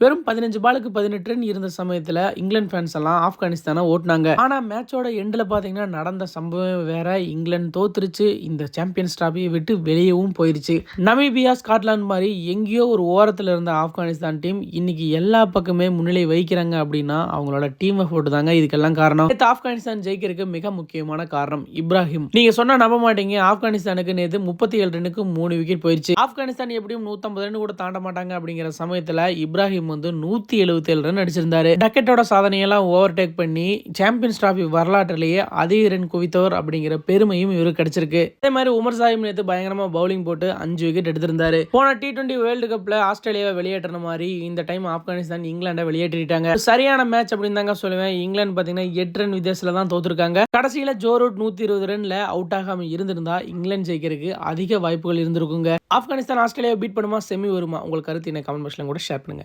வெறும் 15 பாலுக்கு 18 ரன் இருந்த சமயத்துல இங்கிலாந்து ஃபேன்ஸ் எல்லாம் ஆப்கானிஸ்தானை ஓட்டுனாங்க. ஆனா மேட்சோட எண்ட்ல பாத்தீங்கன்னா நடந்த சம்பவம் வேற. இங்கிலாந்து தோத்துருச்சு, இந்த சாம்பியன்ஸ் டிராபியை விட்டு வெளியவும் போயிருச்சு. நமீபியா, ஸ்காட்லாந்து மாதிரி எங்கேயோ ஒரு ஓரத்துல இருந்த ஆப்கானிஸ்தான் டீம் இன்னைக்கு எல்லா பக்கமே முன்னிலை வைக்கிறாங்க அப்படின்னா அவங்களோட டீம் எஃபோர்ட் தாங்க இதுக்கெல்லாம் காரணம். ஆப்கானிஸ்தான் ஜெயிக்கிறதுக்கு மிக முக்கியமான காரணம் இப்ராஹிம். நீங்க சொன்னா நம்ப மாட்டீங்க, ஆப்கானிஸ்தானுக்கு நேத்து 37 ரன்னுக்கு 3 விக்கெட் போயிருச்சு. ஆப்கானிஸ்தான் எப்படியும் 150 ரன் கூட தாண்ட மாட்டாங்க அப்படிங்கிற சமயத்துல இப்ராஹிம் 177 ரன் அடிச்சிருந்தாரு. டக்கெட்டோட சாதனையெல்லாம் ஓவர்டேக் பண்ணி சாம்பியன்ஸ் டிராபி வரலாற்றிலேயே அதிக ரன் குவித்தவர் அப்படிங்கிற பெருமையும் இவருக்கு கிடைச்சிருக்கு. அதே மாதிரி உமர் சாஹிப் நேத்து பயங்கரமா பவுலிங் போட்டு 5 விக்கெட் எடுத்திருந்தாரு. போன T20 வேர்ல்டு கப்ல ஆஸ்திரேலியாவை வெளியேற்றின மாதிரி இந்த டைம் ஆப்கானிஸ்தான் இங்கிலாண்டை வெளியேற்றிட்டாங்க. சரியான மேட்ச் அப்படின்னு தாங்க சொல்லுவேன். இங்கிலாந்து பாத்தீங்கன்னா 8 ரன் வித்தியாசத்துல தான் தோத்துருக்காங்க. கடைசியில ஜோ ரூட் 120 ரன்ல அவுட் ஆகாம இருந்திருந்தா இங்கிலாந்து ஜெயிக்கிறதுக்கு அதிக வாய்ப்புகள் இருந்திருக்குங்க. ஆப்கானிஸ்தான் ஆஸ்திரேலியா பீட் பண்ணுமா, செமி வருமா? உங்களுக்கு கருத்து என்ன கமெண்ட் பாக்ஸ்ல கூட ஷேர் பண்ணுங்க.